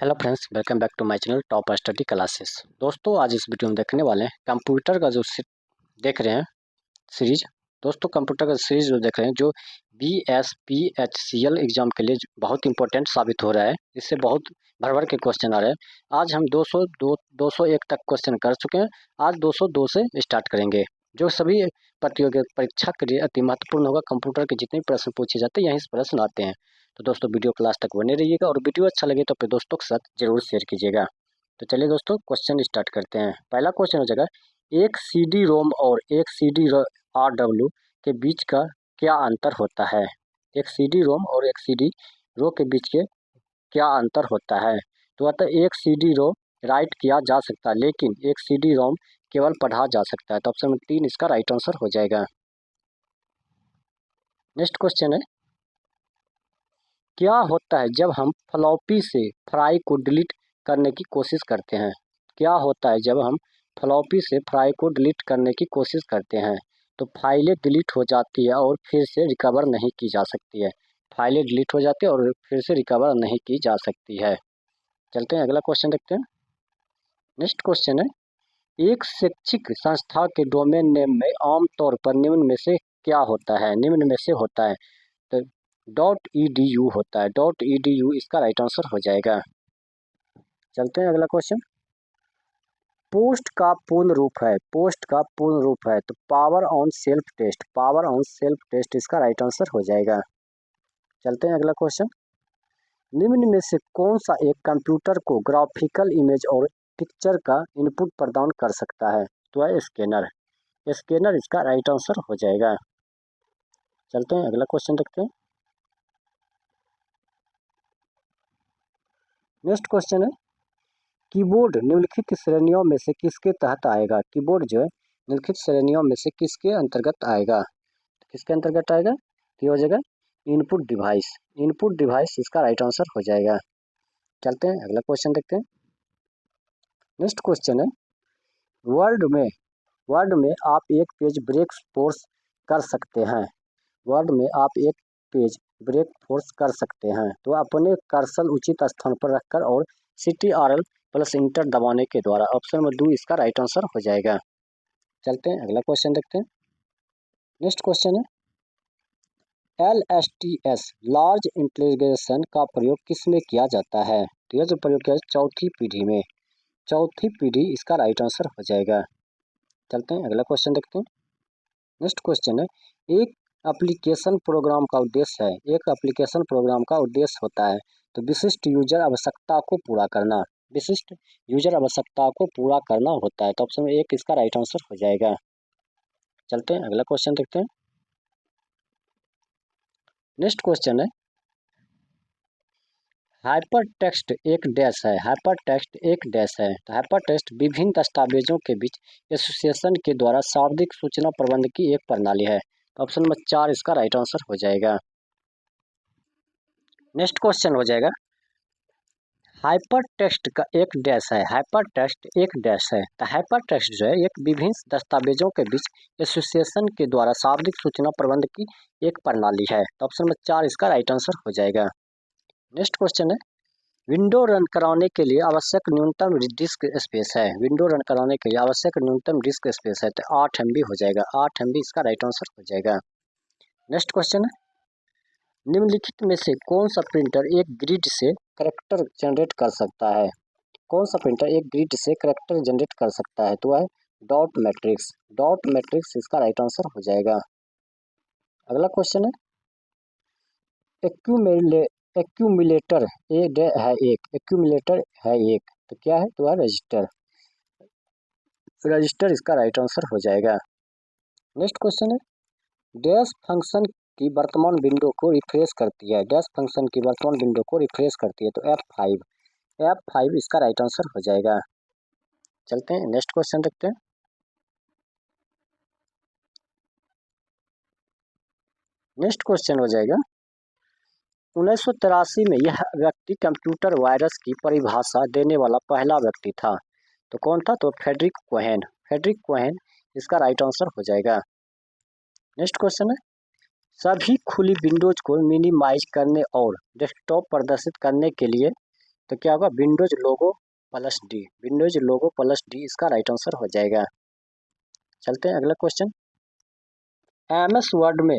Hello friends, welcome back to my channel top study classes. दोस्तों, आज इस video में देखने वाले हैं कंप्यूटर का जो देख रहे हैं सीरीज। दोस्तों, कंप्यूटर का सीरीज जो देख रहे हैं, जो BSPHCL एग्जाम के लिए बहुत इंपॉर्टेंट साबित हो रहा है। इससे बहुत भर भर के क्वेश्चन आ रहे हैं। आज हम 201 तक क्वेश्चन कर चुके हैं। आज 202 से स्टार्ट करेंगे, जो सभी प्रतियोगी परीक्षा के लिए अति महत्वपूर्ण होगा। कंप्यूटर के जितने प्रश्न पूछे जाते हैं यहीं से प्रश्न आते हैं। तो दोस्तों, वीडियो क्लास तक बने रहिएगा और वीडियो अच्छा लगे तो अपने दोस्तों के साथ जरूर शेयर कीजिएगा। तो चलिए दोस्तों, क्वेश्चन स्टार्ट करते हैं। पहला क्वेश्चन हो जाएगा, एक CD रोम और एक CD RW के बीच का क्या अंतर होता है। एक CD रोम और एक CD रो के बीच के क्या अंतर होता है। तो अतः एक CD रोम राइट किया जा सकता है, लेकिन एक CD रोम केवल पढ़ा जा सकता है। तो ऑप्शन 3 इसका राइट आंसर हो जाएगा। नेक्स्ट क्वेश्चन है, क्या होता है जब हम फ्लॉपी से फ्राई को डिलीट करने की कोशिश करते हैं। क्या होता है जब हम फ्लॉपी से फ्राई को डिलीट करने की कोशिश करते हैं। तो फाइलें डिलीट हो जाती है और फिर से रिकवर नहीं की जा सकती है। फाइलें डिलीट हो जाती है और फिर से रिकवर नहीं की जा सकती है। चलते हैं, अगला क्वेश्चन देखते हैं। नेक्स्ट क्वेश्चन है, एक शैक्षिक संस्था के डोमेन नेम में आमतौर पर निम्न में से क्या होता है। निम्न में से होता है तो .edu होता है। .edu इसका राइट आंसर हो जाएगा। चलते हैं, अगला क्वेश्चन। पोस्ट का पूर्ण रूप है। पोस्ट का पूर्ण रूप है तो power on self test. Power on self test इसका राइट आंसर हो जाएगा। चलते हैं, अगला क्वेश्चन। निम्न में से कौन सा एक कंप्यूटर को ग्राफिकल इमेज और पिक्चर का इनपुट प्रदान कर सकता है। तो है स्कैनर। स्कैनर इसका राइट आंसर हो जाएगा। चलते हैं, अगला क्वेश्चन देखते हैं। नेक्स्ट क्वेश्चन है, कीबोर्ड निम्नलिखित श्रेणियों में से किसके तहत आएगा। कीबोर्ड जो है निम्नलिखित श्रेणियों में से किसके अंतर्गत आएगा। किसके अंतर्गत आएगा, तो हो जाएगा इनपुट डिवाइस। इनपुट डिवाइस इसका राइट आंसर हो जाएगा। चलते हैं, अगला क्वेश्चन देखते हैं। नेक्स्ट क्वेश्चन है, वर्ड में आप एक पेज ब्रेक फोर्स कर सकते हैं। वर्ड में आप एक पेज ब्रेक फोर्स कर सकते हैं। तो अपने कर्सर उचित स्थान पर रखकर और CTRL प्लस इंटर दबाने के द्वारा। ऑप्शन में 2 इसका राइट आंसर हो जाएगा। चलते हैं, अगला क्वेश्चन देखते हैं। नेक्स्ट क्वेश्चन है, LSTS लार्ज इंटीग्रेशन का प्रयोग किसमें किया जाता है। तो यह जो प्रयोग किया है चौथी पीढ़ी में। चौथी पीढ़ी इसका राइट आंसर हो जाएगा। चलते हैं, अगला क्वेश्चन देखते हैं। नेक्स्ट क्वेश्चन है, एक एप्लीकेशन प्रोग्राम का उद्देश्य है। एक एप्लीकेशन प्रोग्राम का उद्देश्य होता है तो विशिष्ट यूजर आवश्यकता को पूरा करना। विशिष्ट यूजर आवश्यकता को पूरा करना होता है। तो ऑप्शन में 1 इसका राइट आंसर हो जाएगा। चलते हैं, अगला क्वेश्चन देखते हैं। नेक्स्ट क्वेश्चन है, हाइपर टेक्स्ट एक डैश है। हाइपर टेक्स्ट एक डैश है तो हाइपर टेक्स्ट विभिन्न दस्तावेजों के बीच एसोसिएशन के द्वारा शाब्दिक सूचना प्रबंध की एक प्रणाली है। ऑप्शन नंबर 4 इसका राइट आंसर हो जाएगा। नेक्स्ट क्वेश्चन हो जाएगा, हाइपर टेक्स्ट का एक डैश है। हाइपर टेक्स्ट एक डैश है तो हाइपर टेक्स्ट जो है एक विभिन्न दस्तावेजों के बीच एसोसिएशन के द्वारा शाब्दिक सूचना प्रबंध की एक प्रणाली है। तो ऑप्शन नंबर 4 इसका राइट आंसर हो जाएगा। नेक्स्ट क्वेश्चन है, विंडो रन कराने के लिए आवश्यक न्यूनतम डिस्क स्पेस है। विंडो रन कराने के लिए आवश्यक न्यूनतम डिस्क स्पेस है तो 8 MB हो जाएगा। 8 MB इसका राइट आंसर हो जाएगा। नेक्स्ट क्वेश्चन है, निम्नलिखित में से कौन सा प्रिंटर एक ग्रिड से करैक्टर जनरेट कर सकता है। कौन सा प्रिंटर एक ग्रिड से करैक्टर जनरेट कर सकता है। तो है डॉट मैट्रिक्स। डॉट मैट्रिक्स इसका राइट आंसर हो जाएगा। अगला क्वेश्चन है, एक्यूमुलेटर है एक। एक्यूमुलेटर है एक तो क्या है, तो है रजिस्टर। रजिस्टर इसका राइट आंसर हो जाएगा। नेक्स्ट क्वेश्चन है, डैश फंक्शन की वर्तमान विंडो को रिफ्रेश करती है। डैश फंक्शन की वर्तमान विंडो को रिफ्रेश करती है तो F5। F5 इसका राइट आंसर हो जाएगा। चलते हैं, नेक्स्ट क्वेश्चन देखते हैं। नेक्स्ट क्वेश्चन हो जाएगा, 1983 में यह व्यक्ति कंप्यूटर वायरस की परिभाषा देने वाला पहला व्यक्ति था। तो कौन था, तो फ्रेडरिक कोहेन। फ्रेडरिक कोहेन इसका राइट आंसर हो जाएगा। नेक्स्ट क्वेश्चन है, सभी खुली विंडोज को मिनिमाइज करने और डेस्कटॉप प्रदर्शित करने के लिए तो क्या होगा, विंडोज लोगो प्लस डी, विंडोज लोगो प्लस डी इसका राइट आंसर हो जाएगा। चलते हैं अगला क्वेश्चन। एम एस वर्ड में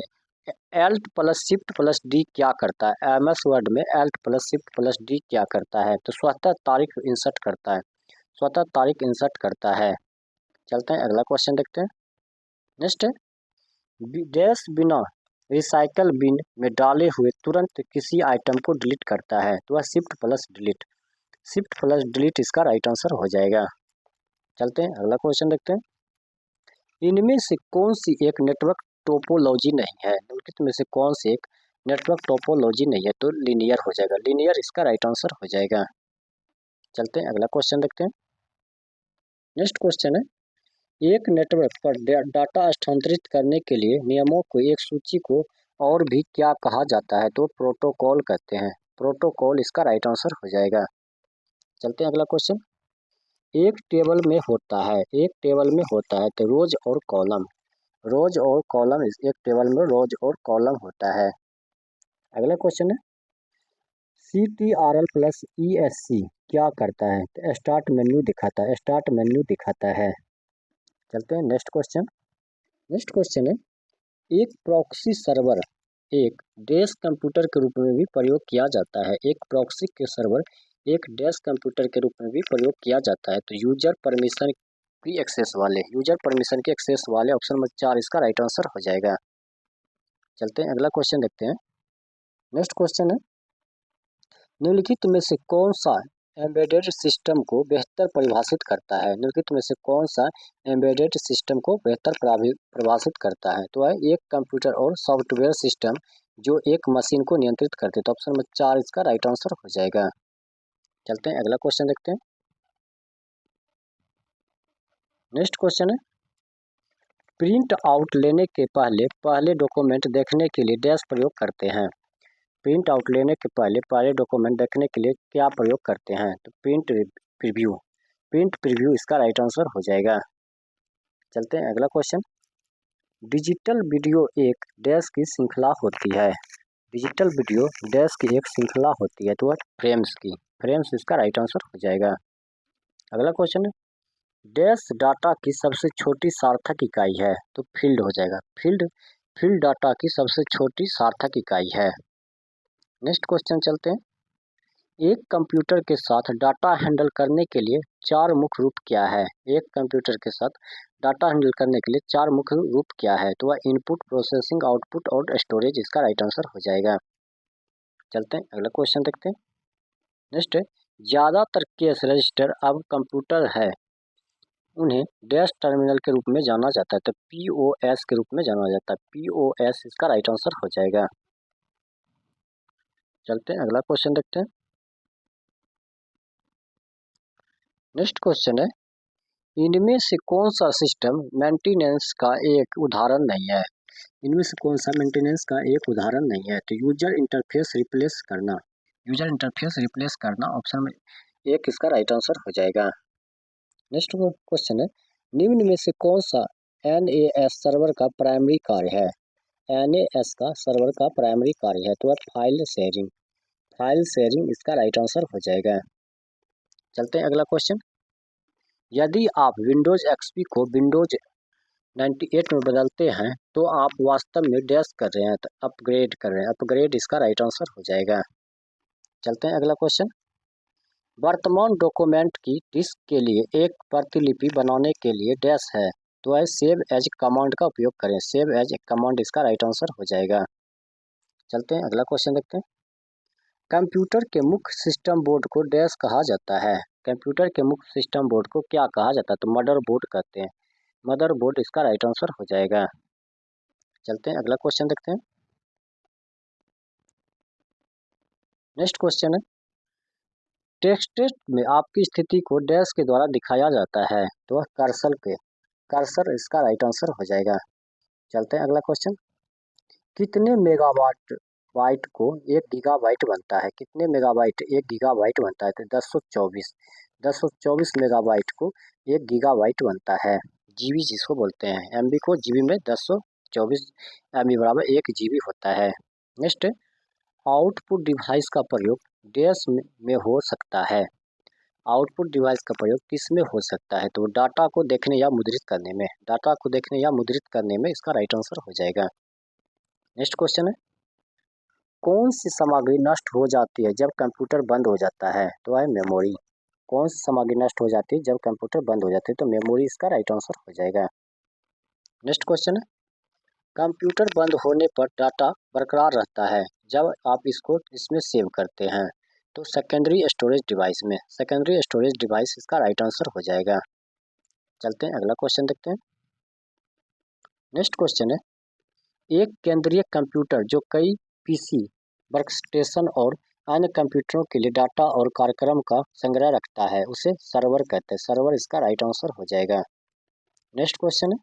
Alt plus shift plus D क्या करता है? एम एस वर्ड में Alt plus shift plus D क्या करता है? तो स्वतः तारीख इंसर्ट करता है, स्वतः तारीख इंसर्ट करता है। चलते हैं अगला क्वेश्चन देखते हैं। नेक्स्ट है, डैश बिना रिसाइकल बिन में डाले हुए तुरंत किसी आइटम को डिलीट करता है, तो वह shift plus delete, shift plus delete इसका राइट आंसर हो जाएगा। चलते हैं अगला क्वेश्चन देखते हैं। इनमें से कौन सी एक नेटवर्क टोपोलॉजी नहीं है? निम्नलिखित में से कौन सी एक नेटवर्क टोपोलॉजी नहीं है? तो लीनियर हो जाएगा, लीनियर इसका राइट आंसर हो जाएगा। चलते हैं अगला क्वेश्चन देखते हैं। नेक्स्ट क्वेश्चन है, एक नेटवर्क पर डाटा स्थानांतरित करने के लिए नियमों को एक सूची को और भी क्या कहा जाता है? तो प्रोटोकॉल कहते हैं, प्रोटोकॉल इसका राइट आंसर हो जाएगा। चलते हैं अगला क्वेश्चन। एक टेबल में होता है, एक टेबल में होता है तो रोज और कॉलम, रोज और कॉलम, एक टेबल में रोज और कॉलम होता है। अगला क्वेश्चन है, CTRL प्लस ESC क्या करता है? तो स्टार्ट मेन्यू दिखाता है, स्टार्ट मेन्यू दिखाता है। चलते हैं नेक्स्ट क्वेश्चन। नेक्स्ट क्वेश्चन है, एक प्रॉक्सी सर्वर एक डेस्क कंप्यूटर के रूप में भी प्रयोग किया जाता है, एक प्रॉक्सी के सर्वर एक डेस्क कंप्यूटर के रूप में भी प्रयोग किया जाता है। तो यूजर परमिशन की एक्सेस वाले, यूजर परमिशन की एक्सेस वाले, ऑप्शन नंबर 4 इसका राइट आंसर हो जाएगा। चलते हैं अगला क्वेश्चन देखते हैं। नेक्स्ट क्वेश्चन है, निम्नलिखित में से कौन सा एम्बेडेड सिस्टम को बेहतर परिभाषित करता है? निम्नलिखित में से कौन सा एम्बेडेड सिस्टम को बेहतर परिभाषित करता है? तो है एक कंप्यूटर और सॉफ्टवेयर सिस्टम जो एक मशीन को नियंत्रित करते हैं। तो ऑप्शन नंबर 4 इसका राइट आंसर हो जाएगा। चलते हैं अगला क्वेश्चन देखते हैं। नेक्स्ट क्वेश्चन है, प्रिंट आउट लेने के पहले डॉक्यूमेंट देखने के लिए डैश प्रयोग करते हैं। प्रिंट आउट लेने के पहले डॉक्यूमेंट देखने के लिए क्या प्रयोग करते हैं? तो प्रिंट प्रीव्यू, प्रिंट प्रीव्यू इसका राइट आंसर हो जाएगा। चलते हैं अगला क्वेश्चन। डिजिटल वीडियो एक डैश की श्रृंखला होती है, डिजिटल वीडियो डैश की एक श्रृंखला होती है, तो फ्रेम्स की, फ्रेम्स इसका राइट आंसर हो जाएगा। अगला क्वेश्चन है, डैश डाटा की सबसे छोटी सार्थक इकाई है, तो फील्ड हो जाएगा, फील्ड, फील्ड डाटा की सबसे छोटी सार्थक इकाई है। नेक्स्ट क्वेश्चन चलते हैं। एक कंप्यूटर के साथ डाटा हैंडल करने के लिए 4 मुख्य रूप क्या है? एक कंप्यूटर के साथ डाटा हैंडल करने के लिए 4 मुख्य रूप क्या है? तो वह इनपुट, प्रोसेसिंग, आउटपुट और स्टोरेज इसका राइट आंसर हो जाएगा। चलते हैं अगला क्वेश्चन देखते हैं। नेक्स्ट है, ज़्यादातर केस रजिस्टर अब कंप्यूटर है, उन्हें डैश टर्मिनल के रूप में जाना जाता है, तो POS के रूप में जाना जाता है, POS इसका राइट आंसर हो जाएगा। चलते हैं अगला क्वेश्चन देखते हैं। नेक्स्ट क्वेश्चन है, इनमें से कौन सा सिस्टम मेंटेनेंस का एक उदाहरण नहीं है? इनमें से कौन सा मेंटेनेंस का एक उदाहरण नहीं है? तो यूजर इंटरफेस रिप्लेस करना, यूजर इंटरफेस रिप्लेस करना, ऑप्शन में 1 इसका राइट आंसर हो जाएगा। नेक्स्ट क्वेश्चन है, निम्न में से कौन सा NAS सर्वर का प्राइमरी कार्य है? NAS का सर्वर का प्राइमरी कार्य है, तो फाइल शेयरिंग, फाइल शेयरिंग इसका राइट आंसर हो जाएगा। चलते हैं अगला क्वेश्चन। यदि आप विंडोज XP को विंडोज 98 में बदलते हैं तो आप वास्तव में डैश कर रहे हैं, तो अपग्रेड कर रहे हैं, अपग्रेड इसका राइट आंसर हो जाएगा। चलते हैं अगला क्वेश्चन। वर्तमान डॉक्यूमेंट की डिस्क के लिए एक प्रतिलिपि बनाने के लिए डैश है, तो है सेव एज कमांड का उपयोग करें, सेव एज कमांड इसका राइट आंसर हो जाएगा। चलते हैं अगला क्वेश्चन देखते हैं। कंप्यूटर के मुख्य सिस्टम बोर्ड को डैश कहा जाता है, कंप्यूटर के मुख्य सिस्टम बोर्ड को क्या कहा जाता है? तो मदर बोर्ड कहते हैं, मदर बोर्ड इसका राइट आंसर हो जाएगा। चलते हैं अगला क्वेश्चन देखते हैं। नेक्स्ट क्वेश्चन है, टेक्स्ट में आपकी स्थिति को डैश के द्वारा दिखाया जाता है, तो वह कर्सर के, कर्सर इसका राइट आंसर हो जाएगा। चलते हैं अगला क्वेश्चन। कितने मेगावाट बाइट को 1 गीगाबाइट बनता है? कितने मेगाबाइट 1 गीगाबाइट बनता है? तो 1024, 1024 मेगाबाइट को 1 गीगाबाइट बनता है। जीबी जिसको बोलते हैं, MB को जीबी में 1024 MB बराबर 1 GB होता है। नेक्स्ट, आउटपुट डिवाइस का प्रयोग डैश में हो सकता है। आउटपुट डिवाइस का प्रयोग किस में हो सकता है? तो डाटा को देखने या मुद्रित करने में। डाटा को देखने या मुद्रित करने में इसका राइट आंसर हो जाएगा। नेक्स्ट क्वेश्चन है, कौन सी सामग्री नष्ट हो जाती है जब कंप्यूटर बंद हो जाता है? तो है मेमोरी। कौन सी सामग्री नष्ट हो जाती है जब कंप्यूटर बंद हो जाती है? तो मेमोरी इसका राइट आंसर हो जाएगा। नेक्स्ट क्वेश्चन है, कंप्यूटर बंद होने पर डाटा बरकरार रहता है जब आप इसको इसमें सेव करते हैं। तो सेकेंडरी स्टोरेज डिवाइस में। सेकेंडरी स्टोरेज डिवाइस इसका राइट आंसर हो जाएगा। चलते हैं अगला क्वेश्चन देखते हैं। नेक्स्ट क्वेश्चन है, एक केंद्रीय कंप्यूटर जो कई पीसी, वर्कस्टेशन और अन्य कंप्यूटरों के लिए डाटा और कार्यक्रम का संग्रह रखता है, उसे सर्वर कहते हैं। सर्वर इसका राइट आंसर हो जाएगा। नेक्स्ट क्वेश्चन है,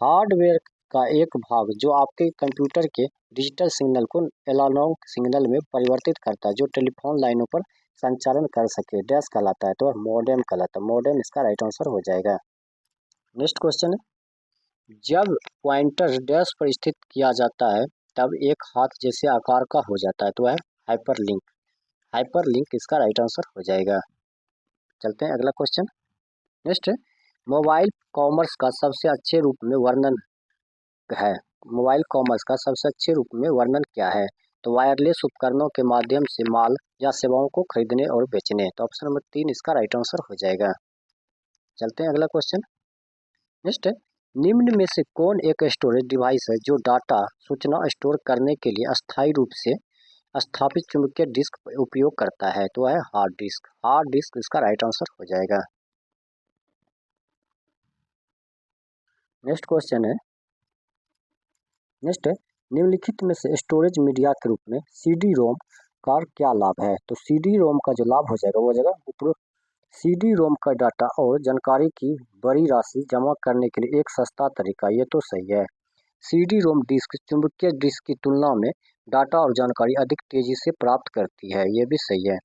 हार्डवेयर का एक भाग जो आपके कंप्यूटर के डिजिटल सिग्नल को एनालॉग सिग्नल में परिवर्तित करता है, जो टेलीफोन लाइनों पर संचालन कर सके, डैश कहलाता है। तो मॉडेम कहलाता है। मॉडेम इसका राइट आंसर हो जाएगा। नेक्स्ट क्वेश्चन है, जब पॉइंटर डैश पर स्थित किया जाता है तब एक हाथ जैसे आकार का हो जाता है। तो है हाइपरलिंक। हाइपरलिंक इसका राइट आंसर हो जाएगा। चलते हैं अगला क्वेश्चन। नेक्स्ट है, मोबाइल कॉमर्स का सबसे अच्छे रूप में वर्णन है। मोबाइल कॉमर्स का सबसे अच्छे रूप में वर्णन क्या है? तो वायरलेस उपकरणों के माध्यम से माल या सेवाओं को खरीदने और बेचने। तो ऑप्शन नंबर 3 इसका राइट आंसर हो जाएगा। चलते हैं अगला क्वेश्चन। नेक्स्ट है, निम्न में से कौन एक स्टोरेज डिवाइस है जो डाटा सूचना स्टोर करने के लिए अस्थायी रूप से स्थापित चुंबकीय डिस्क उपयोग करता है? तो है हार्ड डिस्क। हार्ड डिस्क इसका राइट आंसर हो जाएगा। नेक्स्ट क्वेश्चन है, नेक्स्ट है, निम्नलिखित में से स्टोरेज मीडिया के रूप में सीडी रोम का क्या लाभ है? तो सीडी रोम का जो लाभ हो जाएगा वो हो जाएगा उपरोक्त सीडी रोम का डाटा और जानकारी की बड़ी राशि जमा करने के लिए एक सस्ता तरीका। ये तो सही है। सीडी रोम डिस्क चुंबकीय डिस्क की तुलना में डाटा और जानकारी अधिक तेजी से प्राप्त करती है। ये भी सही है।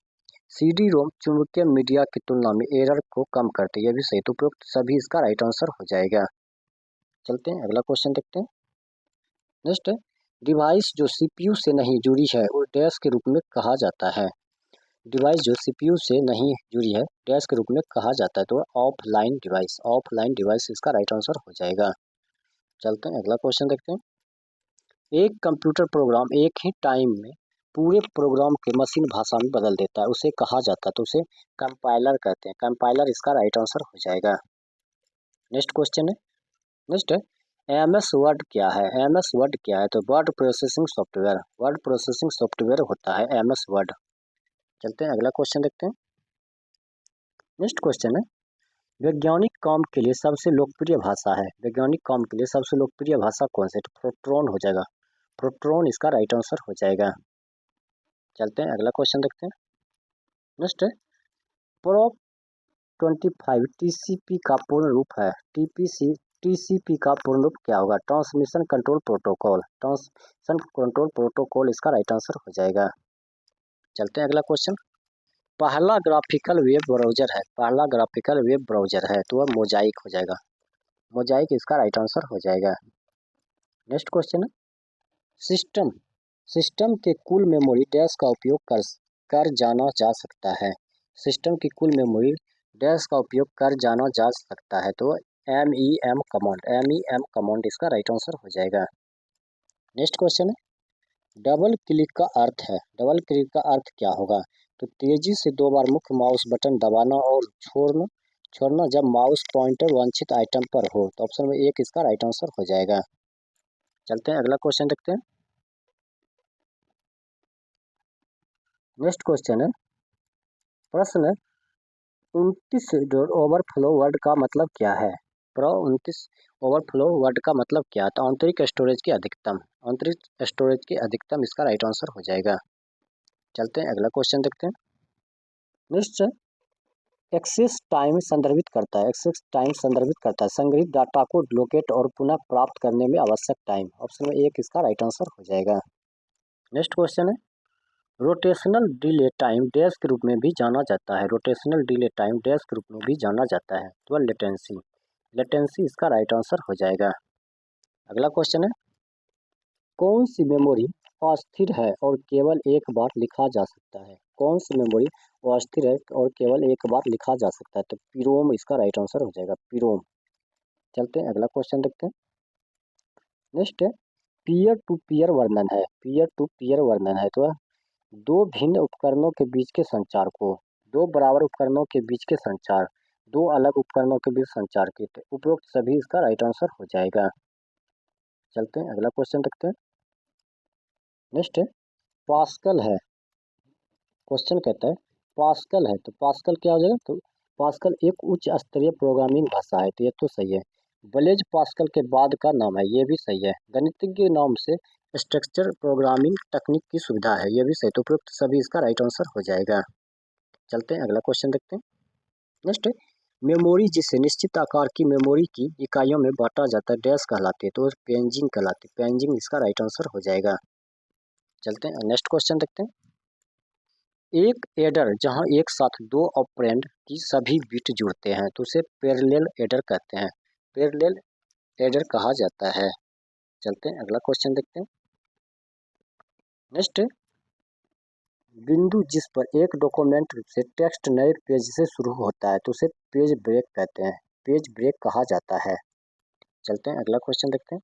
सीडी रोम चुंबकीय मीडिया की तुलना में एरर को कम करती है। ये भी सही। तो उपरोक्त सभी इसका राइट आंसर हो जाएगा। चलते हैं अगला क्वेश्चन देखते हैं। नेक्स्ट है, डिवाइस जो सीपीयू से नहीं जुड़ी है वो डैश के रूप में कहा जाता है। डिवाइस जो सीपीयू से नहीं जुड़ी है डैश के रूप में कहा जाता है। तो ऑफलाइन डिवाइस। ऑफलाइन डिवाइस इसका राइट आंसर हो जाएगा। चलते हैं अगला क्वेश्चन देखते हैं। एक कंप्यूटर प्रोग्राम एक ही टाइम में पूरे प्रोग्राम के मशीन भाषा में बदल देता है, उसे कहा जाता है। तो उसे कंपाइलर कहते हैं। कंपाइलर इसका राइट आंसर हो जाएगा। नेक्स्ट क्वेश्चन है, नेक्स्ट है, एमएस वर्ड क्या है? एमएस वर्ड क्या है? तो word processing software. Word processing software होता है एमएस वर्ड। चलते हैं अगला क्वेश्चन देखते हैं। नेक्स्ट क्वेश्चन है, वैज्ञानिक काम के लिए सबसे लोकप्रिय भाषा है। वैज्ञानिक काम के लिए सबसे लोकप्रिय भाषा कौन सी है? तो प्रोट्रॉन हो जाएगा। प्रोट्रॉन इसका राइट आंसर हो जाएगा। चलते हैं अगला क्वेश्चन देखते हैं। नेक्स्ट है, प्रो 25 टीसीपी का पूर्ण रूप है। टीसीपी का पूर्ण रूप क्या होगा? Transmission control protocol. Transmission control protocol इसका राइट आंसर हो जाएगा। चलते हैं अगला क्वेश्चन। पहला ग्राफिकल वेब ब्राउजर है। पहला ग्राफिकल वेब ब्राउजर है तो वह मोजाइक हो जाएगा। मोजाइक इसका राइट आंसर हो जाएगा। नेक्स्ट क्वेश्चन है, सिस्टम सिस्टम के कुल मेमोरी डैश का उपयोग कर जाना जा सकता है। सिस्टम की कुल मेमोरी डैश का उपयोग कर जाना जा सकता है। तो MEM कमांड। MEM कमांड इसका राइट आंसर हो जाएगा। नेक्स्ट क्वेश्चन है, डबल क्लिक का अर्थ है। डबल क्लिक का अर्थ क्या होगा? तो तेजी से 2 बार मुख्य माउस बटन दबाना और छोड़ना छोड़ना जब माउस पॉइंटर वांछित आइटम पर हो। तो ऑप्शन में 1 इसका राइट आंसर हो जाएगा। चलते हैं अगला क्वेश्चन देखते हैं। नेक्स्ट क्वेश्चन है, प्रश्न 29 ओवरफ्लो वर्ड का मतलब क्या है? 29 ओवरफ्लो वर्ड का मतलब क्या है? तो आंतरिक स्टोरेज की अधिकतम। आंतरिक स्टोरेज की अधिकतम इसका राइट आंसर हो जाएगा। चलते हैं अगला क्वेश्चन देखते हैं। नेक्स्ट एक्सेस टाइम संदर्भित करता है। एक्सेस टाइम संदर्भित करता है संग्रहित डाटा को लोकेट और पुनः प्राप्त करने में आवश्यक टाइम। ऑप्शन में 1 इसका राइट आंसर हो जाएगा। नेक्स्ट क्वेश्चन है, रोटेशनल डिले टाइम डैश के रूप में भी जाना जाता है। रोटेशनल डिले टाइम डैश के रूप में भी जाना जाता है। तो लेटेंसी। लेटेंसी इसका राइट आंसर हो जाएगा। अगला क्वेश्चन है, कौन सी मेमोरी अस्थिर है और केवल एक बार लिखा जा सकता है? कौन सी मेमोरी अस्थिर है और केवल एक बार लिखा जा सकता है? तो पीरोम इसका राइट आंसर हो जाएगा, पीरोम। चलते हैं अगला क्वेश्चन देखते हैं। नेक्स्ट है पीयर टू पीयर वर्णन है, पीयर टू पीयर वर्णन है तो दो भिन्न उपकरणों के बीच के संचार को, दो बराबर उपकरणों के बीच के संचार, दो अलग उपकरणों के बीच संचार के, तो उपरोक्त सभी इसका राइट आंसर हो जाएगा। चलते हैं अगला क्वेश्चन देखते हैं। नेक्स्ट है पास्कल है, क्वेश्चन कहता है पास्कल है तो पास्कल क्या हो जाएगा? तो पास्कल एक उच्च स्तरीय प्रोग्रामिंग भाषा है, तो ये तो सही है। ब्लेज पास्कल के बाद का नाम है, ये भी सही है। गणितज्ञ नाम से स्ट्रक्चर प्रोग्रामिंग तकनीक की सुविधा है, ये भी सही। तो उपरोक्त सभी इसका राइट आंसर हो जाएगा। चलते हैं अगला क्वेश्चन देखते हैं। नेक्स्ट है मेमोरी जिसे निश्चित आकार की मेमोरी की इकाइयों में बांटा जाता है डैश कहलाती है? तो पेंजिंग कहलाती है, पेंजिंग इसका राइट आंसर हो जाएगा। चलते हैं नेक्स्ट क्वेश्चन देखते हैं। एक एडर जहां एक साथ दो ऑपरेंड की सभी बिट जुड़ते हैं तो उसे पैरेलल एडर कहते हैं, पैरेलल एडर कहा जाता है। चलते हैं अगला क्वेश्चन देखते हैं। नेक्स्ट बिंदु जिस पर एक डॉक्यूमेंट से टेक्स्ट नए पेज से शुरू होता है तो उसे पेज ब्रेक कहते हैं, पेज ब्रेक कहा जाता है। चलते हैं अगला क्वेश्चन देखते हैं।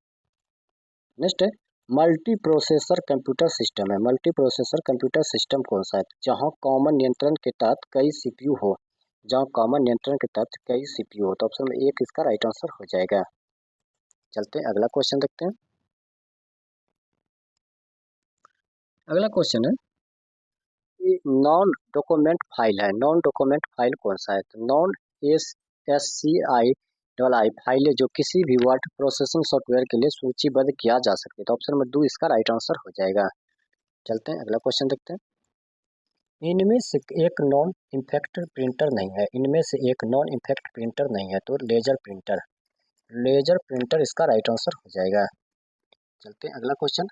नेक्स्ट है मल्टी प्रोसेसर कंप्यूटर सिस्टम है, मल्टी प्रोसेसर कंप्यूटर सिस्टम कौन सा है? जहां कॉमन नियंत्रण के तहत कई सीपीयू हो, जहां कॉमन नियंत्रण के तहत कई सीपीयू हो, तो ऑप्शन में एक इसका राइट आंसर हो जाएगा। चलते हैं अगला क्वेश्चन देखते हैं। अगला क्वेश्चन है नॉन डॉक्यूमेंट फाइल है, नॉन डॉक्यूमेंट फाइल कौन सा है? तो नॉन SCI फाइलें जो किसी भी वर्ड प्रोसेसिंग सॉफ्टवेयर के लिए सूचीबद्ध किया जा सकती है, तो ऑप्शन नंबर 2 इसका राइट आंसर हो जाएगा। चलते हैं अगला क्वेश्चन देखते हैं। इनमें से एक नॉन इम्पैक्ट प्रिंटर नहीं है, इनमें से एक नॉन इम्पैक्ट प्रिंटर नहीं है, तो लेजर प्रिंटर, लेजर प्रिंटर इसका राइट आंसर हो जाएगा। चलते हैं अगला क्वेश्चन।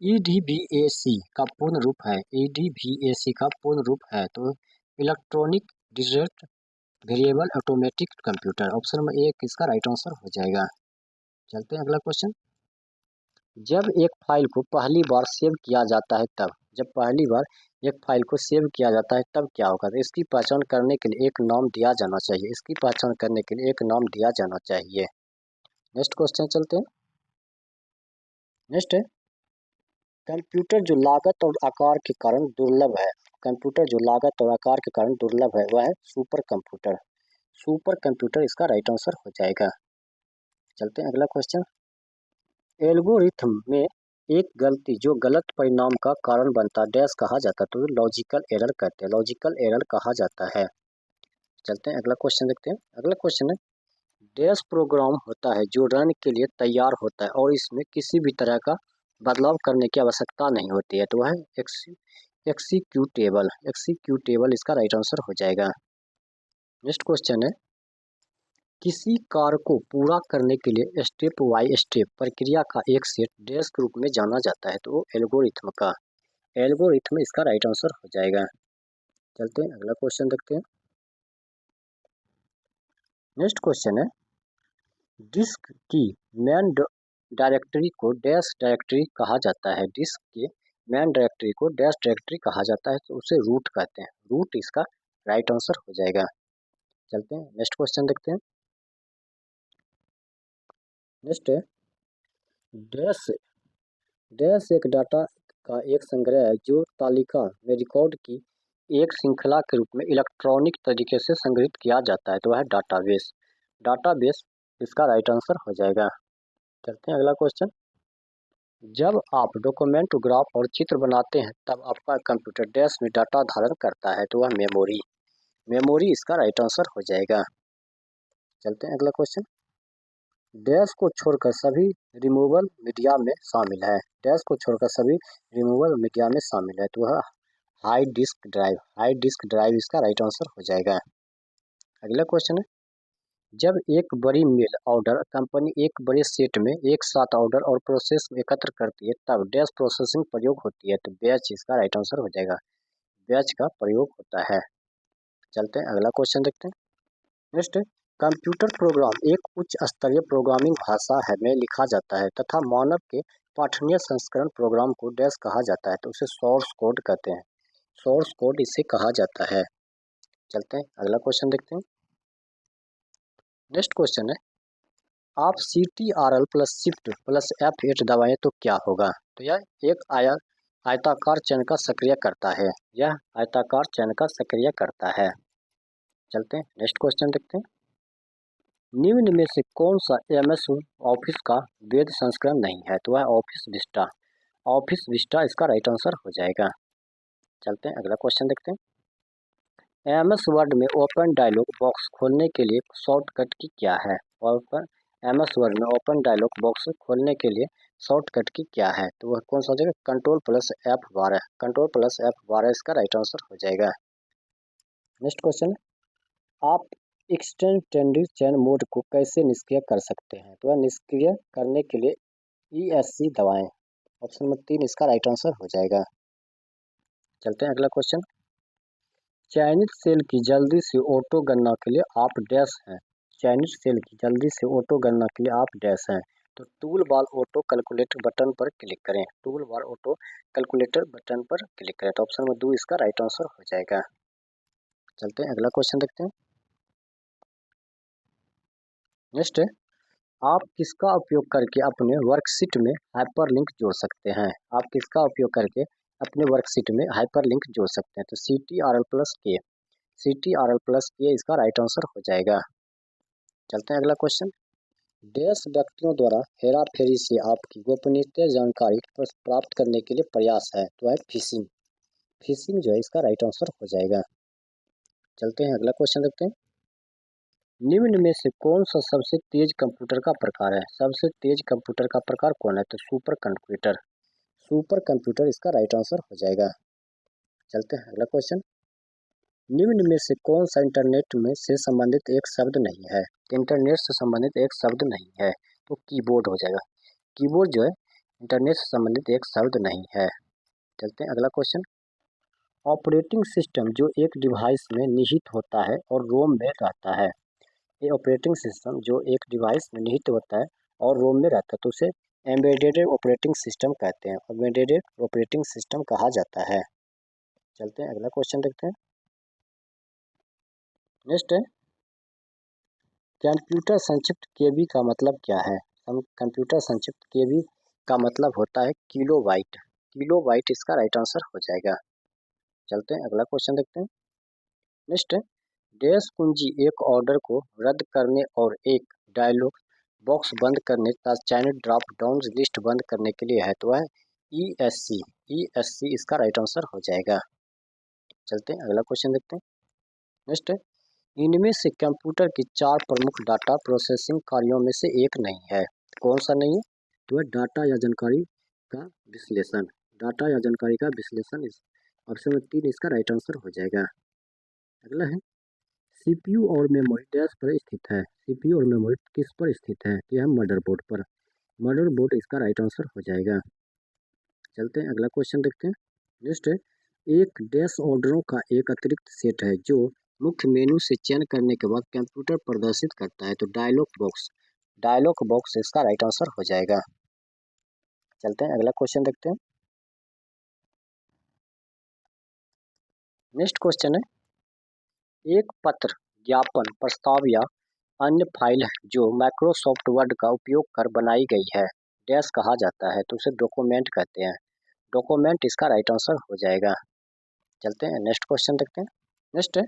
EDVAC का पूर्ण रूप है, EDVAC का पूर्ण रूप है तो electronic digital variable automatic computer, option number 1 इसका राइट आंसर हो जाएगा। चलते हैं अगला क्वेश्चन। जब एक फाइल को पहली बार सेव किया जाता है तब, जब पहली बार एक फाइल को सेव किया जाता है तब क्या होगा? तो इसकी पहचान करने के लिए एक नाम दिया जाना चाहिए, इसकी पहचान करने के लिए एक नाम दिया जाना चाहिए। नेक्स्ट क्वेश्चन चलते हैं। नेक्स्ट है कंप्यूटर जो लागत और आकार के कारण दुर्लभ है, कंप्यूटर जो लागत और आकार के कारण दुर्लभ है वह है सुपर कंप्यूटर, सुपर कंप्यूटर इसका राइट आंसर हो जाएगा। चलते हैं अगला क्वेश्चन। एल्गोरिथम में एक गलती जो गलत परिणाम का कारण बनता डैश कहा जाता है? तो लॉजिकल एरर कहते हैं, लॉजिकल एरर कहा जाता है। चलते हैं अगला क्वेश्चन देखते हैं। अगला क्वेश्चन है डैश प्रोग्राम होता है जो रन के लिए तैयार होता है और इसमें किसी भी तरह का बदलाव करने की आवश्यकता नहीं होती है, तो वह एक्सिक्यूटेबल, एक्सिक्यूटेबल इसका राइट आंसर हो जाएगा। नेक्स्ट क्वेश्चन है किसी कार्य को पूरा करने के लिए स्टेप बाय स्टेप प्रक्रिया का एक सेट डैश के रूप में जाना जाता है, तो एल्गोरिथम का, एल्गोरिथम इसका राइट आंसर हो जाएगा। चलते हैं अगला क्वेश्चन देखते हैं। नेक्स्ट क्वेश्चन है डिस्क की मैन डायरेक्टरी को डैश डायरेक्टरी कहा जाता है, डिस्क के मैन डायरेक्टरी को डैश डायरेक्टरी कहा जाता है, तो उसे रूट कहते हैं, रूट इसका राइट आंसर हो जाएगा। चलते हैं नेक्स्ट क्वेश्चन देखते हैं। नेक्स्ट है डैश, डैश एक डाटा का एक संग्रह है जो तालिका में रिकॉर्ड की एक श्रृंखला के रूप में इलेक्ट्रॉनिक तरीके से संग्रहित किया जाता है, तो वह है डाटाबेस, डाटाबेस इसका राइट आंसर हो जाएगा। चलते हैं अगला क्वेश्चन। जब आप डॉक्यूमेंट ग्राफ और चित्र बनाते हैं तब आपका कंप्यूटर डैश में डाटा धारण करता है, तो वह मेमोरी, मेमोरी इसका राइट आंसर हो जाएगा। चलते हैं अगला क्वेश्चन। डैश को छोड़कर सभी रिमूवल मीडिया में शामिल है, डैश को छोड़कर सभी रिमूवल मीडिया में शामिल है, तो वह high disk drive, high disk drive इसका राइट आंसर हो जाएगा। अगला क्वेश्चन है जब एक बड़ी मेल ऑर्डर कंपनी एक बड़े सेट में एक साथ ऑर्डर और प्रोसेस एकत्र करती है तब डैश प्रोसेसिंग प्रयोग होती है, तो बैच इसका राइट आंसर हो जाएगा, बैच का प्रयोग होता है। चलते हैं अगला क्वेश्चन देखते हैं। नेक्स्ट कंप्यूटर प्रोग्राम एक उच्च स्तरीय प्रोग्रामिंग भाषा है में लिखा जाता है तथा मानव के पठनीय संस्करण प्रोग्राम को डैश कहा जाता है, तो उसे सोर्स कोड कहते हैं। सोर्स कोड इसे कहा जाता है। चलते हैं अगला क्वेश्चन देखते हैं। नेक्स्ट क्वेश्चन है, आप CTRL plus shift plus F8 दबाएं तो क्या होगा? तो यह एक आयताकार चयन का सक्रिय करता है। यह आयताकार चयन का सक्रिय करता है। चलते हैं नेक्स्ट क्वेश्चन देखते हैं। निम्न में से कौन सा MS ऑफिस का वेद संस्करण नहीं है? तो वह ऑफिस विस्टा। ऑफिस विस्टा इसका राइट आंसर हो जाएगा। चलते हैं अगला क्वेश्चन देखते हैं। MS वर्ड में ओपन डायलॉग बॉक्स खोलने के लिए शॉर्टकट की क्या है? MS वर्ड में ओपन डायलॉग बॉक्स खोलने के लिए शॉर्टकट की क्या है? तो वह कौन सा हो जाएगा? Control plus F12। Control plus F12 इसका राइट आंसर हो जाएगा। नेक्स्ट क्वेश्चन, आप एक्सटेंडेड चेन मोड को कैसे निष्क्रिय कर सकते हैं? तो वह निष्क्रिय करने के लिए ESC दबाएं। ऑप्शन नंबर 3 इसका राइट आंसर हो जाएगा। चलते हैं अगला क्वेश्चन, चयनित सेल की जल्दी से ऑटो गणना के लिए आप डैश हैं। चयनित सेल की जल्दी से ऑटो गणना के लिए आप डैश हैं। तो tool bar auto calculator button पर क्लिक करें। Tool bar auto calculator button पर क्लिक करें। तो ऑप्शन नंबर 2 इसका राइट आंसर हो जाएगा। चलते हैं अगला क्वेश्चन देखते हैं। नेक्स्ट है, आप किसका उपयोग करके अपने वर्कशीट में हाइपरलिंक जोड़ सकते हैं? आप किसका उपयोग करके अपने वर्कशीट में हाइपरलिंक जोड़ सकते हैं? तो CTRL प्लस के। CTRL प्लस के इसका राइट आंसर हो जाएगा। चलते हैं अगला क्वेश्चन, डैश व्यक्तियों द्वारा हेराफेरी से आपकी गोपनीयता जानकारी प्राप्त करने के लिए प्रयास है। तो है फिशिंग। फिशिंग जो है इसका राइट आंसर हो जाएगा। चलते हैं अगला क्वेश्चन देखते हैं। निम्न में से कौन सा सबसे तेज कंप्यूटर का प्रकार है? सबसे तेज कंप्यूटर का प्रकार कौन है? तो सुपर कंप्यूटर। सुपर कंप्यूटर इसका राइट आंसर हो जाएगा। चलते हैं अगला क्वेश्चन, निम्न में से कौन सा इंटरनेट में से संबंधित एक शब्द नहीं है? इंटरनेट से संबंधित एक शब्द नहीं है, तो कीबोर्ड हो जाएगा। कीबोर्ड जो है इंटरनेट से संबंधित एक शब्द नहीं है। चलते हैं अगला क्वेश्चन, ऑपरेटिंग सिस्टम जो एक डिवाइस में निहित होता है और रोम में रहता है। ये ऑपरेटिंग सिस्टम जो एक डिवाइस में निहित होता है और रोम में रहता है, तो उसे एम्बेडेड ऑपरेटिंग सिस्टम कहते हैं। एम्बेडेड ऑपरेटिंग सिस्टम कहा जाता है। चलते हैं अगला क्वेश्चन देखते हैं। नेक्स्ट है, कंप्यूटर संक्षिप्त केबी का मतलब क्या है? हम कंप्यूटर संक्षिप्त केबी का मतलब होता है किलोबाइट। किलोबाइट इसका राइट आंसर हो जाएगा। चलते हैं अगला क्वेश्चन देखते हैं। नेक्स्ट है, डैश कुंजी एक ऑर्डर को रद्द करने और एक डायलॉग बॉक्स बंद करने तथा चयनित ड्रॉप डाउन लिस्ट बंद करने के लिए है। तो वह ESC। ESC इसका राइट आंसर हो जाएगा। चलते हैं अगला क्वेश्चन देखते हैं। नेक्स्ट है, इनमें से कंप्यूटर की 4 प्रमुख डाटा प्रोसेसिंग कार्यों में से एक नहीं है। कौन सा नहीं है? तो वह डाटा या जानकारी का विश्लेषण। डाटा या जानकारी का विश्लेषण इस ऑप्शन नंबर 3 इसका राइट आंसर हो जाएगा। अगला है, CPU और मेमोरी डैश पर स्थित है। CPU और मेमोरी किस पर स्थित है? यह मदरबोर्ड पर। मदरबोर्ड इसका राइट आंसर हो जाएगा। चलते हैं अगला क्वेश्चन देखते हैं। नेक्स्ट है, एक डैश ऑर्डरों का एक अतिरिक्त सेट है जो मुख्य मेनू से चयन करने के बाद कंप्यूटर प्रदर्शित करता है। तो डायलॉग बॉक्स। डायलॉग बॉक्स इसका राइट आंसर हो जाएगा। चलते हैं अगला क्वेश्चन देखते हैं। नेक्स्ट क्वेश्चन है, एक पत्र, ज्ञापन, प्रस्ताव या अन्य फाइल है जो माइक्रोसॉफ्ट वर्ड का उपयोग कर बनाई गई है, डैश कहा जाता है। तो उसे डॉक्यूमेंट कहते हैं। डॉक्यूमेंट इसका राइट आंसर हो जाएगा। चलते हैं नेक्स्ट क्वेश्चन देखते हैं। नेक्स्ट है,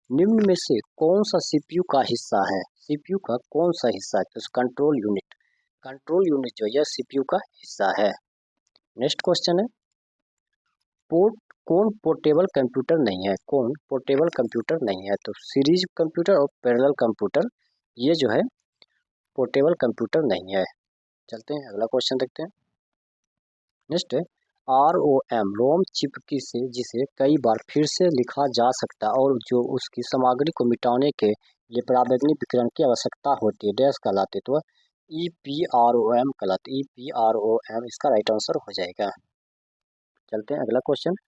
निम्न में से कौन सा CPU का हिस्सा है? CPU का कौन सा हिस्सा है? तो कंट्रोल यूनिट। कंट्रोल यूनिट जो है CPU का हिस्सा है। नेक्स्ट क्वेश्चन है, पोर्ट कौन पोर्टेबल कंप्यूटर नहीं है? कौन पोर्टेबल कंप्यूटर नहीं है? तो सीरीज कंप्यूटर और पैरेलल कंप्यूटर ये जो है पोर्टेबल कंप्यूटर नहीं है। चलते हैं अगला क्वेश्चन देखते हैं। नेक्स्ट है, ROM रोम चिप की से जिसे कई बार फिर से लिखा जा सकता है और जो उसकी सामग्री को मिटाने के लिए पराबैंगनी विकिरण की आवश्यकता होती है, डैश कहलाते। तो EPROM कहलाते। EPROM इसका राइट आंसर हो जाएगा। चलते हैं अगला क्वेश्चन,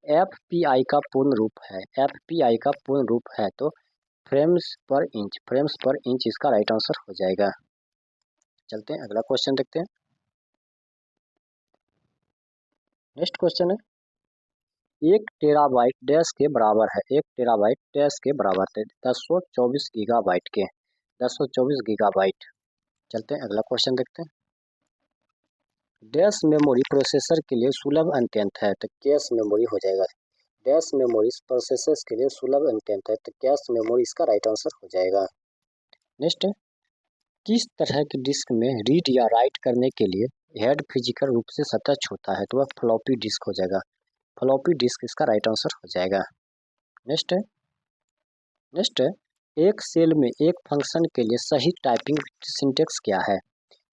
FPI का पूर्ण रूप है। FPI का पूर्ण रूप है तो फ्रेम्स पर इंच। फ्रेम्स पर इंच इसका राइट आंसर हो जाएगा। चलते हैं अगला क्वेश्चन देखते हैं। नेक्स्ट क्वेश्चन है, 1 टेराबाइट डैश के बराबर है। 1 टेराबाइट डैश के बराबर है 1024 गीगाबाइट के। 1024 गीगाबाइट। चलते हैं अगला क्वेश्चन देखते हैं। डैश मेमोरी प्रोसेसर के लिए सुलभ अत्यंत है, तो कैश मेमोरी हो जाएगा। डैश मेमोरी प्रोसेसर के लिए सुलभ अत्यंत है, तो कैश मेमोरी इसका राइट आंसर हो जाएगा। नेक्स्ट, किस तरह की डिस्क में रीड या राइट करने के लिए हेड फिजिकल रूप से सतच होता है, तो वह फ्लॉपी डिस्क हो जाएगा। फ्लॉपी डिस्क इसका राइट आंसर हो जाएगा। नेक्स्ट है, नेक्स्ट है, एक सेल में एक फंक्शन के लिए सही टाइपिंग सिंटेक्स क्या है।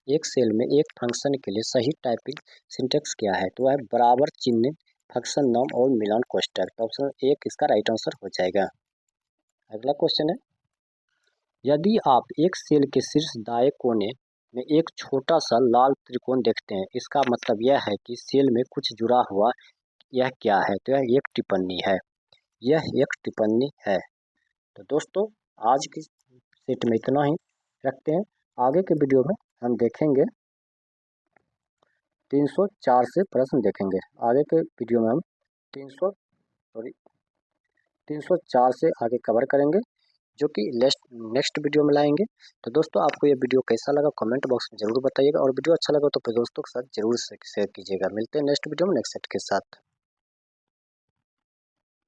एक सेल में एक फंक्शन के लिए सही टाइपिंग सिंटेक्स क्या है, तो वह बराबर चिन्ह, फंक्शन नाम और मिलान कोष्ठक। तो ऑप्शन 1 इसका राइट आंसर हो जाएगा। अगला क्वेश्चन है, यदि आप एक सेल के शीर्ष दाएं कोने में एक छोटा सा लाल त्रिकोण देखते हैं, इसका मतलब यह है कि सेल में कुछ जुड़ा हुआ। यह क्या है, तो यह एक टिप्पणी है। यह एक टिप्पणी है। तो दोस्तों, आज की सेट में इतना ही रखते हैं। आगे के वीडियो में हम देखेंगे 304 से प्रश्न देखेंगे। आगे के वीडियो में हम 304 से आगे कवर करेंगे, जो कि नेक्स्ट वीडियो में लाएंगे। तो दोस्तों, आपको ये वीडियो कैसा लगा कमेंट बॉक्स में जरूर बताइएगा, और वीडियो अच्छा लगा तो अपने दोस्तों के साथ जरूर शेयर कीजिएगा। मिलते हैं नेक्स्ट वीडियो में नेक्स्ट सेट के साथ।